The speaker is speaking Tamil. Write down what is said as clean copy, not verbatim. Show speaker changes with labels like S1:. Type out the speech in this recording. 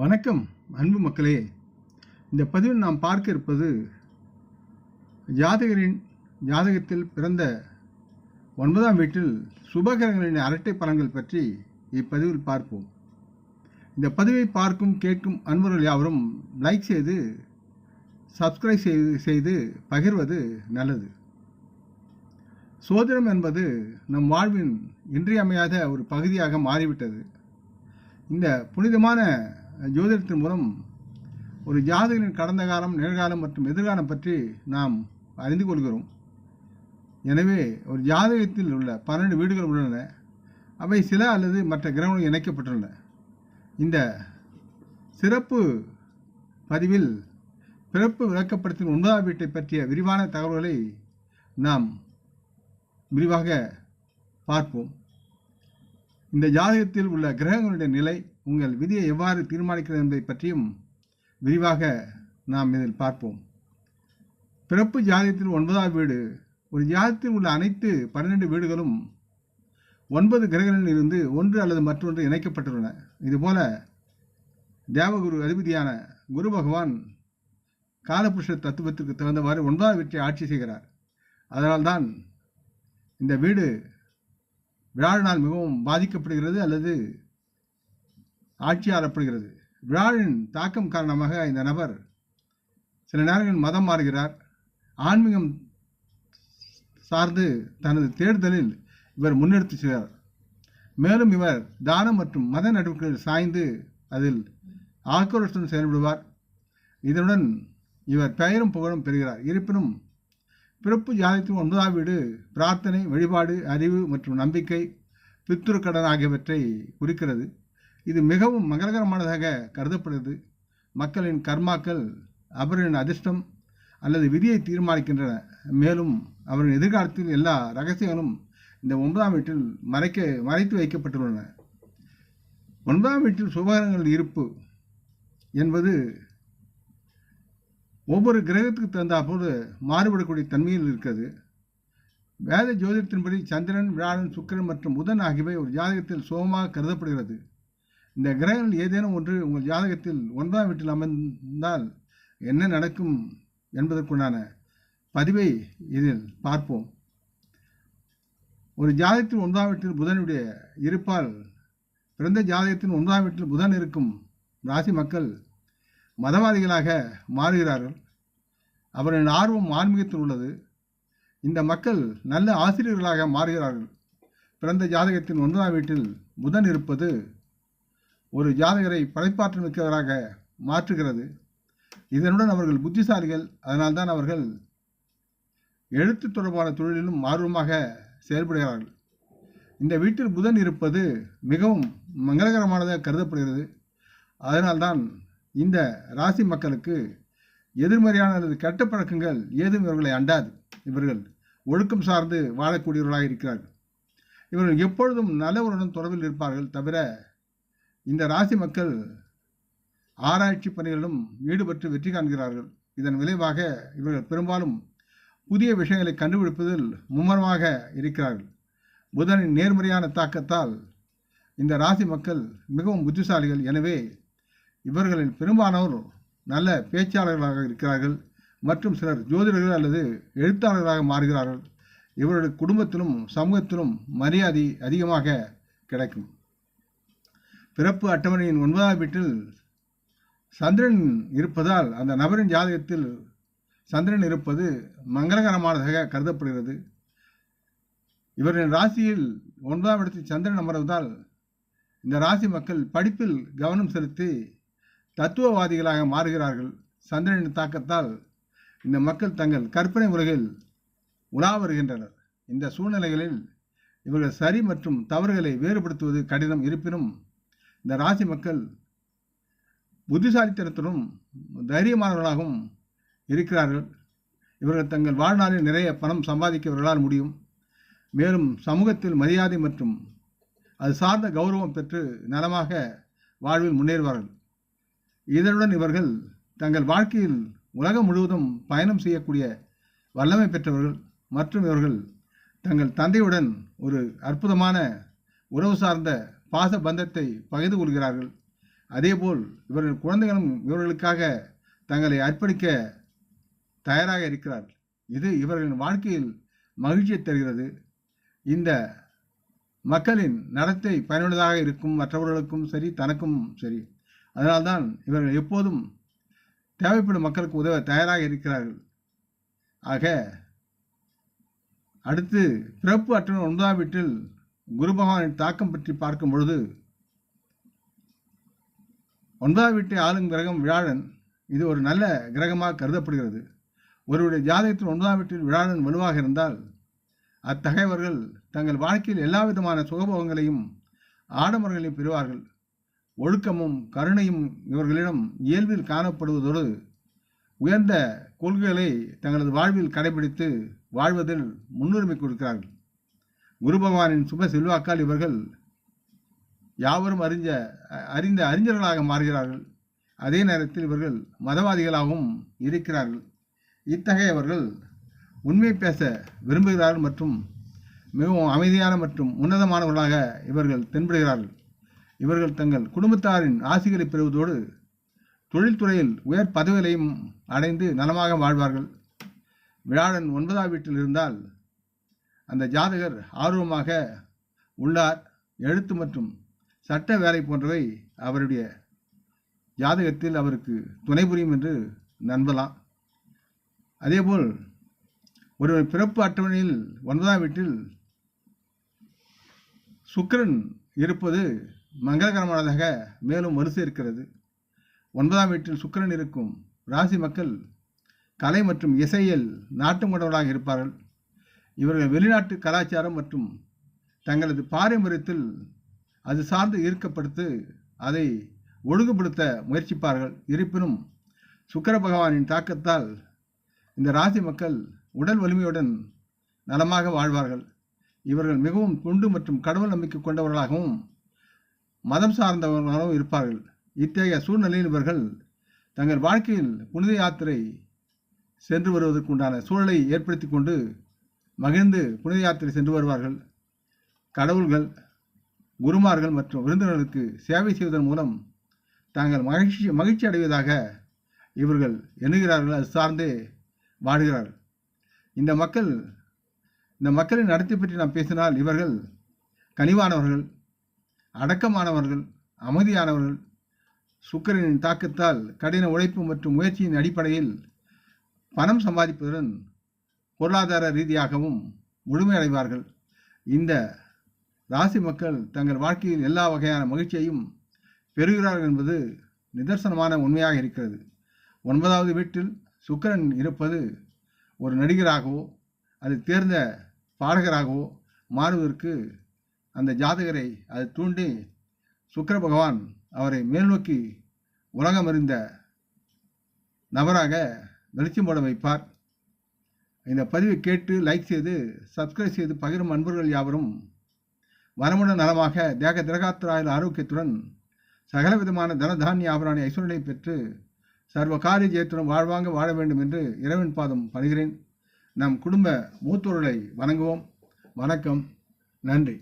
S1: வணக்கம் அன்பு மக்களே. இந்த பதிவில் நாம் பார்க்க இருப்பது ஜாதகரின் ஜாதகத்தில் பிறந்த 9ஆம் வீட்டில் சுபகிரகங்களின் அரட்டை பலன்கள் பற்றி இப்பதிவில் பார்ப்போம். இந்த பதிவை பார்க்கும் கேட்கும் அன்பர்கள் யாவரும் லைக் செய்து சப்ஸ்கிரைப் செய்து பகிர்வது நல்லது. சோதிடம் என்பது நம் வாழ்வின் இன்றியமையாத ஒரு பகுதியாக மாறிவிட்டது. இந்த புனிதமான ஜோதிடத்தின் மூலம் ஒரு ஜாதகரின் கடந்த காலம், நிகழ்காலம் மற்றும் எதிர்காலம் பற்றி நாம் அறிந்து கொள்கிறோம். எனவே ஒரு ஜாதகத்தில் உள்ள 12 வீடுகள் உள்ளன. அவை சில அல்லது மற்ற கிரகங்களுடன் இணைக்கப்பட்டுள்ளன. இந்த சிறப்பு பதிவில் பிறப்பு விளக்கப்படத்தின் 9ஆம் வீட்டை பற்றிய விரிவான தகவல்களை நாம் விரிவாக பார்ப்போம். இந்த ஜாதகத்தில் உள்ள கிரகங்களுடைய நிலை உங்கள் விதியை எவ்வாறு தீர்மானிக்கிறது என்பதை பற்றியும் விரிவாக நாம் இதில் பார்ப்போம். பிறப்பு ஜாதகத்தில் 9ஆம் வீடு ஒரு ஜாதகத்தில் உள்ள அனைத்து 12 வீடுகளும் 9 கிரகங்களில் இருந்து ஒன்று அல்லது மற்றொன்று இணைக்கப்பட்டுள்ளன. இதுபோல தேவகுரு அதிபதியான குரு பகவான் காலபுருஷ தத்துவத்திற்கு தகுந்தவாறு 9ஆம் வீட்டை ஆட்சி செய்கிறார். அதனால்தான் இந்த வீடு வியாழனால் மிகவும் பாதிக்கப்படுகிறது அல்லது ஆட்சியாளப்படுகிறது. வியாழின் தாக்கம் காரணமாக இந்த நபர் சில நேரங்களில் மதம் மாறுகிறார். ஆன்மீகம் சார்ந்து தனது தேடுதலில் இவர் முன்னெடுத்து செல்கிறார். மேலும் இவர் தானம் மற்றும் மத நடவடிக்கைகளில் சாய்ந்து அதில் ஆக்ரோஷத்துடன் செயல்படுவார். இதனுடன் இவர் பெயரும் புகழும் பெறுகிறார். இருப்பினும் பிறப்பு ஜாதகத்தின் 9ஆம் வீடு பிரார்த்தனை, வழிபாடு, அறிவு மற்றும் நம்பிக்கை, பித்ருக்கடன் ஆகியவற்றை குறிக்கிறது. இது மிகவும் மங்களகரமானதாக கருதப்படுகிறது. மக்களின் கர்மாக்கள் அவரின் அதிர்ஷ்டம் அல்லது விதியை தீர்மானிக்கின்றன. மேலும் அவரின் எதிர்காலத்தில் எல்லா ரகசியங்களும் இந்த 9ஆம் வீட்டில் மறைத்து வைக்கப்பட்டுள்ளன. 9ஆம் வீட்டில் சுபகிரகங்கள் இருப்பு என்பது ஒவ்வொரு கிரகத்துக்கு தகுந்தாற்போது மாறுபடக்கூடிய தன்மையில் இருக்கிறது. வேத ஜோதிடத்தின்படி சந்திரன், வியாழன், சுக்கிரன் மற்றும் புதன் ஆகியவை ஒரு ஜாதகத்தில் சுகமாக கருதப்படுகிறது. இந்த கிரகங்கள் ஏதேனும் ஒன்று உங்கள் ஜாதகத்தில் 9ஆம் வீட்டில் அமைந்தால் என்ன நடக்கும் என்பதற்குண்டான பதிவை இதில் பார்ப்போம். ஒரு ஜாதகத்தில் 9ஆம் வீட்டில் புதனுடைய இருப்பால் பிறந்த ஜாதகத்தின் 9ஆம் வீட்டில் புதன் இருக்கும் ராசி மக்கள் மதவாதிகளாக மாறுகிறார்கள். அவரின் ஆர்வம் ஆன்மீகத்தில் உள்ளது. இந்த மக்கள் நல்ல ஆசிரியர்களாக மாறுகிறார்கள். பிறந்த ஜாதகத்தின் 9ஆம் வீட்டில் புதன் இருப்பது ஒரு ஜாதகரை படைப்பாற்றல் மிக்கவராக மாற்றுகிறது. இதனுடன் அவர்கள் புத்திசாலிகள். அதனால்தான் அவர்கள் எழுத்து தொடர்பான தொழிலிலும் ஆர்வமாக செயல்படுகிறார்கள். இந்த வீட்டில் புதன் இருப்பது மிகவும் மங்களகரமானதாக கருதப்படுகிறது. அதனால்தான் இந்த ராசி மக்களுக்கு எதிர்மறையான அல்லது கெட்ட பழக்கங்கள் ஏதும் இவர்களை அண்டாது. இவர்கள் ஒழுக்கம் சார்ந்து வாழக்கூடியவர்களாக இருக்கிறார்கள். இவர்கள் எப்பொழுதும் நல்லவருடன் தொடர்பில் இருப்பார்கள். தவிர இந்த ராசி மக்கள் ஆராய்ச்சி பணிகளிலும் ஈடுபட்டு வெற்றி காண்கிறார்கள். இதன் விளைவாக இவர்கள் பெரும்பாலும் புதிய விஷயங்களை கண்டுபிடிப்பதில் மும்முரமாக இருக்கிறார்கள். புதனின் நேர்மறையான தாக்கத்தால் இந்த ராசி மக்கள் மிகவும் புத்திசாலிகள். எனவே இவர்களில் பெரும்பானோர் நல்ல பேச்சாளர்களாக இருக்கிறார்கள் மற்றும் சிலர் ஜோதிடர்கள் அல்லது எழுத்தாளர்களாக மாறுகிறார்கள். இவருடைய குடும்பத்திலும் சமூகத்திலும் மரியாதை அதிகமாக கிடைக்கும். பிறப்பு அட்டவணையின் 9ஆம் வீட்டில் சந்திரன் இருப்பதால் அந்த நபரின் ஜாதகத்தில் சந்திரன் இருப்பது மங்களகரமானதாக கருதப்படுகிறது. இவரின் ராசியில் 9ஆம் இடத்தில் சந்திரன் அமர்வதால் இந்த ராசி மக்கள் படிப்பில் கவனம் செலுத்தி தத்துவவாதிகளாக மாறுகிறார்கள். சந்திரனின் தாக்கத்தால் இந்த மக்கள் தங்கள் கற்பனை உலகில் உலா வருகின்றனர். இந்த சூழ்நிலைகளில் இவர்கள் சரி மற்றும் தவறுகளை வேறுபடுத்துவது கடினம். இருப்பினும் இந்த ராசி மக்கள் புத்திசாலித்தனத்துடன் தைரியமானவர்களாகவும் இருக்கிறார்கள். இவர்கள் தங்கள் வாழ்நாளில் நிறைய பணம் சம்பாதிக்க இவர்களால் முடியும். மேலும் சமூகத்தில் மரியாதை மற்றும் அது சார்ந்த கௌரவம் பெற்று நலமாக வாழ்வில் முன்னேறுவார்கள். இதனுடன் இவர்கள் தங்கள் வாழ்க்கையில் உலகம் முழுவதும் பயணம் செய்யக்கூடிய வல்லமை பெற்றவர்கள் மற்றும் இவர்கள் தங்கள் தந்தையுடன் ஒரு அற்புதமான உறவு சார்ந்த பாச பந்தத்தை பகிர்ந்து கொள்கிறார்கள். அதேபோல் இவர்கள் குழந்தைகளும் இவர்களுக்காக தங்களை அர்ப்பணிக்க தயாராக இருக்கிறார்கள். இது இவர்களின் வாழ்க்கையில் மகிழ்ச்சியை தருகிறது. இந்த மக்களின் நடத்தை பயனுள்ளதாக இருக்கும், மற்றவர்களுக்கும் சரி தனக்கும் சரி. அதனால்தான் இவர்கள் எப்போதும் தேவைப்படும் மக்களுக்கு உதவ தயாராக இருக்கிறார்கள். ஆக அடுத்து பிறப்பு அட்டவணை 9ஆம் வீட்டில் குரு பகவானின் தாக்கம் பற்றி பார்க்கும் பொழுது 9ஆம் வீட்டை ஆளும் கிரகம் வியாழன். இது ஒரு நல்ல கிரகமாக கருதப்படுகிறது. ஒருவருடைய ஜாதகத்தில் 9ஆம் வீட்டில் வியாழன் வலுவாக இருந்தால் அத்தகையவர்கள் தங்கள் வாழ்க்கையில் எல்லா விதமான சுகபோகங்களையும் ஆடம்பரங்களையும் பெறுவார்கள். ஒழுக்கமும் கருணையும் இவர்களிடம் இயல்பில் காணப்படுவதோடு உயர்ந்த கொள்கைகளை தங்களது வாழ்வில் கடைபிடித்து வாழ்வதில் முன்னுரிமை கொடுக்கிறார்கள். குரு பகவானின் சுப செல்வாக்கால் இவர்கள் யாவரும் அறிந்த அறிஞர்களாக மாறுகிறார்கள். அதே நேரத்தில் இவர்கள் மதவாதிகளாகவும் இருக்கிறார்கள். இத்தகையவர்கள் உண்மை பேச விரும்புகிறார்கள் மற்றும் மிகவும் அமைதியான மற்றும் உன்னதமானவர்களாக இவர்கள் தென்படுகிறார்கள். இவர்கள் தங்கள் குடும்பத்தாரின் ஆசிகளை பெறுவதோடு தொழில்துறையில் உயர் பதவிகளையும் அடைந்து நலமாக வாழ்வார்கள். வியாழன் 9ஆம் வீட்டில் இருந்தால் அந்த ஜாதகர் ஆர்வமாக உள்ளார். எழுத்து மற்றும் சட்ட வேலை போன்றவை அவருடைய ஜாதகத்தில் அவருக்கு துணை புரியும் என்று நம்பலாம். அதேபோல் ஒருவர் பிறப்பு அட்டவணையில் 9ஆம் வீட்டில் சுக்கிரன் இருப்பது மங்களகரமானதாக மேலும் வரிசை இருக்கிறது. 9ஆம் வீட்டில் சுக்கிரன் இருக்கும் ராசி மக்கள் கலை மற்றும் இசையில் நாட்டம் கொண்டவர்களாக இருப்பார்கள். இவர்கள் வெளிநாட்டு கலாச்சாரம் மற்றும் தங்களது பாரம்பரியத்தில் அது சார்ந்து ஈர்க்கப்படுத்தி அதை ஒழுங்குபடுத்த முயற்சிப்பார்கள். இருப்பினும் சுக்கிர பகவானின் தாக்கத்தால் இந்த ராசி மக்கள் உடல் வலிமையுடன் நலமாக வாழ்வார்கள். இவர்கள் மிகவும் தொண்டு மற்றும் கடவுள் நம்பிக்கை கொண்டவர்களாகவும் மதம் சார்ந்தவர்களாகவும் இருப்பார்கள். இத்தகைய சூழ்நிலையில் இவர்கள் தங்கள் வாழ்க்கையில் புனித யாத்திரை சென்று வருவதற்குண்டான சூழலை ஏற்படுத்தி கொண்டு மகிழ்ந்து புனித யாத்திரை சென்று வருவார்கள். கடவுள்கள், குருமார்கள் மற்றும் விருந்தினர்களுக்கு சேவை செய்வதன் மூலம் தாங்கள் மகிழ்ச்சி அடைவதாக இவர்கள் எண்ணுகிறார்கள். அது சார்ந்தே வாடுகிறார்கள். இந்த மக்களின் நடத்தை பற்றி நாம் பேசினால் இவர்கள் கனிவானவர்கள், அடக்கமானவர்கள், அமைதியானவர்கள். சுக்கிரனின் தாக்கத்தால் கடின உழைப்பு மற்றும் முயற்சியின் அடிப்படையில் பணம் சம்பாதிப்பதுடன் பொருளாதார ரீதியாகவும் முழுமையடைவார்கள். இந்த ராசி மக்கள் தங்கள் வாழ்க்கையில் எல்லா வகையான மகிழ்ச்சியையும் பெறுகிறார்கள் என்பது நிதர்சனமான உண்மையாக இருக்கிறது. 9வது வீட்டில் சுக்கிரன் இருப்பது ஒரு நடிகராகவோ அது தேர்ந்த பாடகராகவோ மாறுவதற்கு அந்த ஜாதகரை அது தூண்டி சுக்கிர பகவான் அவரை மேல்நோக்கி உலகம் அறிந்த நபராக வெளிச்சம் போட வைப்பார். இந்த பதிவை கேட்டு லைக் செய்து சப்ஸ்கிரைப் செய்து பகிரும் அன்பர்கள் யாவரும் வரமுடன் நலமாக தேக திரகாத்திராயில் ஆரோக்கியத்துடன் சகலவிதமான தனதானிய ஆபராணி ஐஸ்வர்யனை பெற்று சர்வ காரிய ஜெயத்துடன் வாழ்வாங்க வாழ வேண்டும் என்று இறைவன் பாதம் பணிகிறேன். நம் குடும்ப மூத்தோர்களை வணங்குவோம். வணக்கம். நன்றி.